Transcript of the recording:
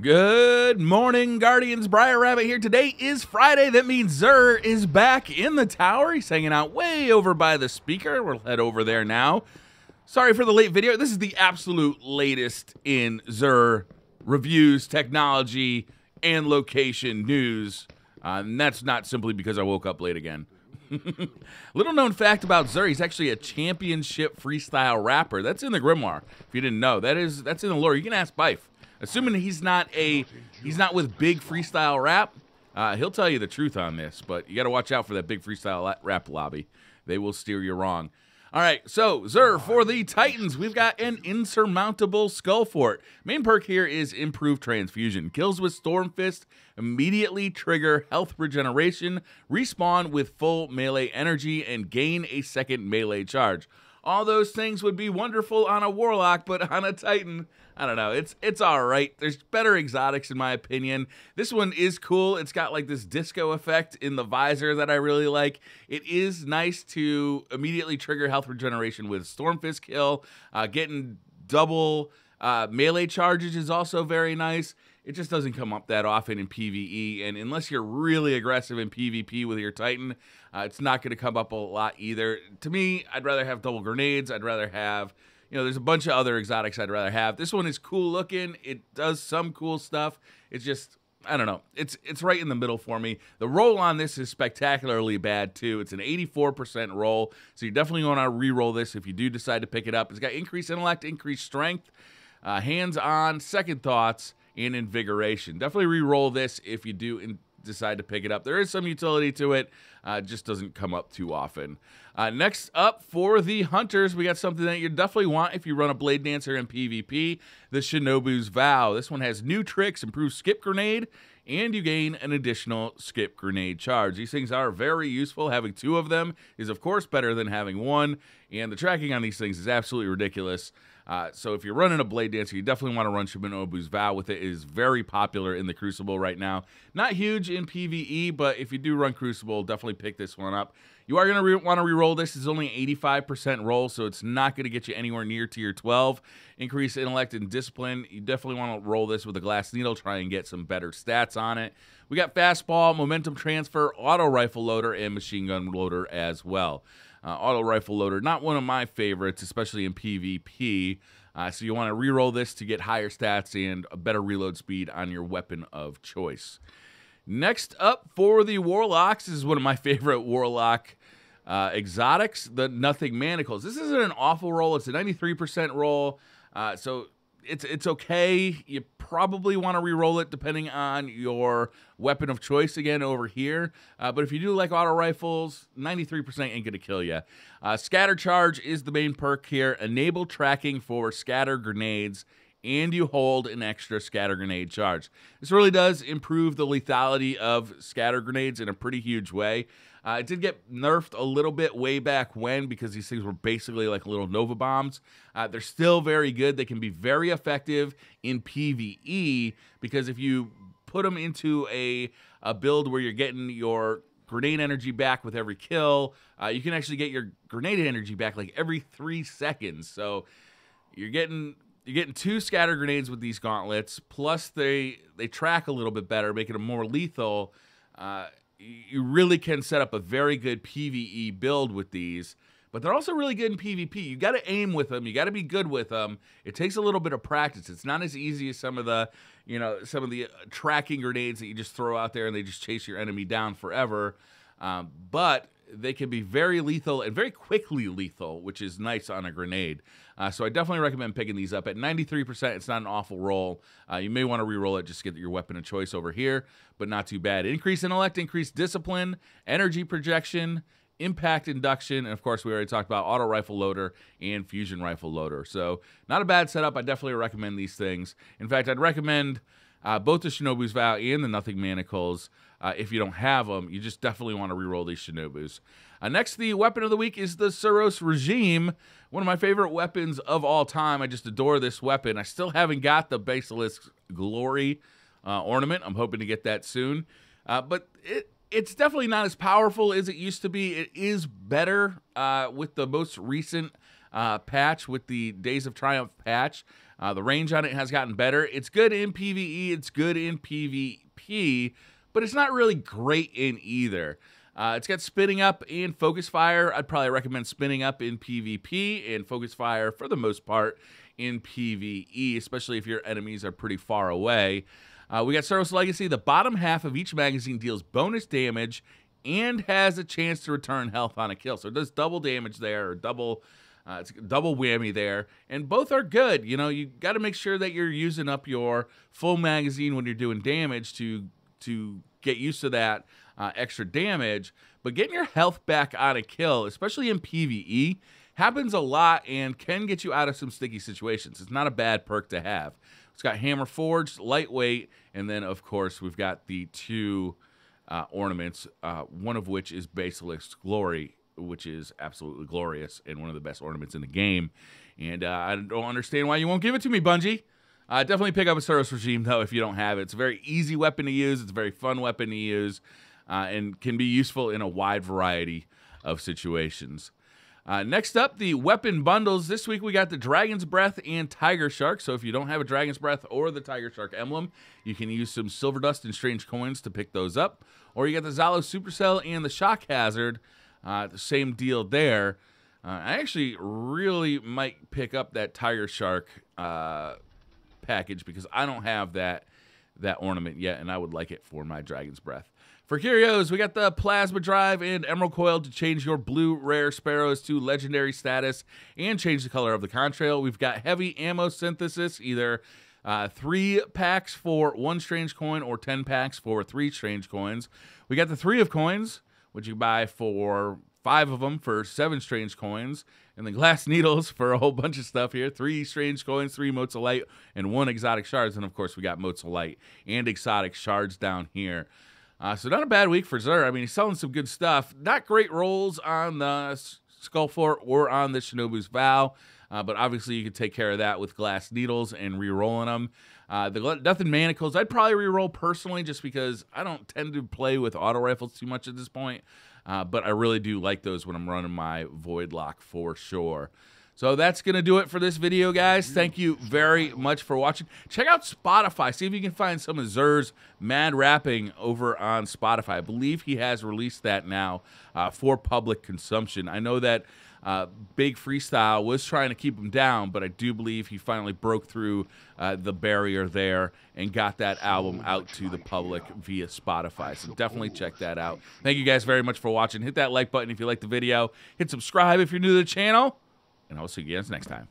Good morning, Guardians. Briar Rabbit here. Today is Friday. That means Zer is back in the tower. He's hanging out way over by the speaker. We'll head over there now. Sorry for the late video. This is the absolute latest in Zer reviews, technology, and location news. And that's not simply because I woke up late again. Little known fact about Zer, he's actually a championship freestyle rapper. That's in the Grimoire, if you didn't know. That's in the lore. You can ask Bife. Assuming he's not with big freestyle rap, he'll tell you the truth on this. But you got to watch out for that big freestyle rap lobby. They will steer you wrong. All right, so Zer, for the Titans, we've got an insurmountable skull fort. Main perk here is improved transfusion. Kills with Storm Fist immediately trigger health regeneration, respawn with full melee energy, and gain a second melee charge. All those things would be wonderful on a Warlock, but on a Titan, I don't know. It's all right. There's better exotics in my opinion. This one is cool. It's got like this disco effect in the visor that I really like. It is nice to immediately trigger health regeneration with Stormfist kill. Getting double melee charges is also very nice. It just doesn't come up that often in PvE, and unless you're really aggressive in PvP with your Titan, it's not going to come up a lot either. To me, I'd rather have double grenades. I'd rather have, there's a bunch of other exotics I'd rather have. This one is cool looking. It does some cool stuff. It's just, I don't know. It's right in the middle for me. The roll on this is spectacularly bad too. It's an 84% roll, so you definitely want to re-roll this if you do decide to pick it up. It's got increased intellect, increased strength, hands-on, second thoughts, and invigoration. Definitely re-roll this if you do decide to pick it up. There is some utility to it. It just doesn't come up too often. Next up for the Hunters, we got something that you definitely want if you run a Blade Dancer in PvP, the Shinobu's Vow. This one has new tricks, improved skip grenade, and you gain an additional skip grenade charge. These things are very useful. Having two of them is, of course, better than having one, and the tracking on these things is absolutely ridiculous. So if you're running a Blade Dancer, you definitely want to run Shinobu's Vow with it. It is very popular in the Crucible right now. Not huge in PvE, but if you do run Crucible, definitely pick this one up. You are going to want to re-roll this. It's only an 85% roll, so it's not going to get you anywhere near tier 12. Increase intellect and discipline. You definitely want to roll this with a glass needle, try and get some better stats on it. We got fastball, momentum transfer, auto rifle loader, and machine gun loader as well. Auto rifle loader, not one of my favorites, especially in PvP. So you want to re-roll this to get higher stats and a better reload speed on your weapon of choice. Next up for the Warlocks, this is one of my favorite Warlock exotics, the Nothing Manacles. This isn't an awful roll. It's a 93% roll. So it's okay. You probably want to re-roll it depending on your weapon of choice again over here. But if you do like auto rifles, 93% ain't going to kill you. Scatter Charge is the main perk here. Enable tracking for scatter grenades, and you hold an extra scatter grenade charge. This really does improve the lethality of scatter grenades in a pretty huge way. It did get nerfed a little bit way back when because these things were basically like little Nova bombs. They're still very good. They can be very effective in PvE because if you put them into a build where you're getting your grenade energy back with every kill, you can actually get your grenade energy back like every 3 seconds. So you're getting two scatter grenades with these gauntlets, plus they track a little bit better, making them more lethal. You really can set up a very good PvE build with these, but they're also really good in PvP. You got to aim with them. You got to be good with them. It takes a little bit of practice. It's not as easy as some of the tracking grenades that you just throw out there and they just chase your enemy down forever. But they can be very lethal and very quickly lethal, which is nice on a grenade. So I definitely recommend picking these up. At 93%, it's not an awful roll. You may want to re-roll it just to get your weapon of choice over here, but not too bad. Increase intellect, increase discipline, energy projection, impact induction, and of course we already talked about auto rifle loader and fusion rifle loader. So not a bad setup. I definitely recommend these things. In fact, I'd recommend both the Shinobu's Vow and the Nothing Manacles. If you don't have them, you just definitely want to re-roll these Shinobus. Next, the weapon of the week is the Suros Regime, one of my favorite weapons of all time. I just adore this weapon. I still haven't got the Basilisk Glory ornament. I'm hoping to get that soon. But it's definitely not as powerful as it used to be. It is better with the most recent patch, with the Days of Triumph patch. The range on it has gotten better. It's good in PvE, it's good in PvP, but it's not really great in either. It's got spinning up and focus fire. I'd probably recommend spinning up in PvP and focus fire for the most part in PvE, especially if your enemies are pretty far away. We got Cerberus Legacy. The bottom half of each magazine deals bonus damage and has a chance to return health on a kill. So it does double damage there, or double... it's a double whammy there, and both are good. You know, you got to make sure that you're using up your full magazine when you're doing damage to get used to that extra damage. But getting your health back on a kill, especially in PvE, happens a lot and can get you out of some sticky situations. It's not a bad perk to have. It's got Hammer Forged, lightweight, and then, of course, we've got the two ornaments, one of which is Basilisk's Glory, which is absolutely glorious and one of the best ornaments in the game. And I don't understand why you won't give it to me, Bungie. Definitely pick up a Cerberus Regime, though, if you don't have it. It's a very easy weapon to use. It's a very fun weapon to use, and can be useful in a wide variety of situations. Next up, the weapon bundles. This week we got the Dragon's Breath and Tiger Shark. So if you don't have a Dragon's Breath or the Tiger Shark emblem, you can use some Silver Dust and Strange Coins to pick those up. Or you got the Zalo Supercell and the Shock Hazard. The same deal there. I actually really might pick up that Tiger Shark package because I don't have that ornament yet, and I would like it for my Dragon's Breath. For curios, we got the Plasma Drive and Emerald Coil to change your blue rare sparrows to legendary status and change the color of the contrail. We've got Heavy Ammo Synthesis, either 3 packs for 1 strange coin or 10 packs for 3 strange coins. We got the 3 of coins, which you buy for 5 of them for 7 strange coins, and then glass needles for a whole bunch of stuff here. 3 strange coins, 3 motes of light, and 1 exotic shards. And of course, we got motes of light and exotic shards down here. So not a bad week for Xur. I mean, he's selling some good stuff. Not great rolls on the Skullfort or on the Shinobu's Vow, but obviously you can take care of that with glass needles and re-rolling them. The Death and Manacles, I'd probably re-roll personally just because I don't tend to play with auto rifles too much at this point. But I really do like those when I'm running my Void Lock for sure. So that's going to do it for this video, guys. Thank you very much for watching. Check out Spotify. See if you can find some of Xur's mad rapping over on Spotify. I believe he has released that now for public consumption. I know that Big Freestyle was trying to keep him down, but I do believe he finally broke through the barrier there and got that album out to the public via Spotify. So definitely check that out. Thank you guys very much for watching. Hit that like button if you liked the video. Hit subscribe if you're new to the channel. And I'll see you guys next time.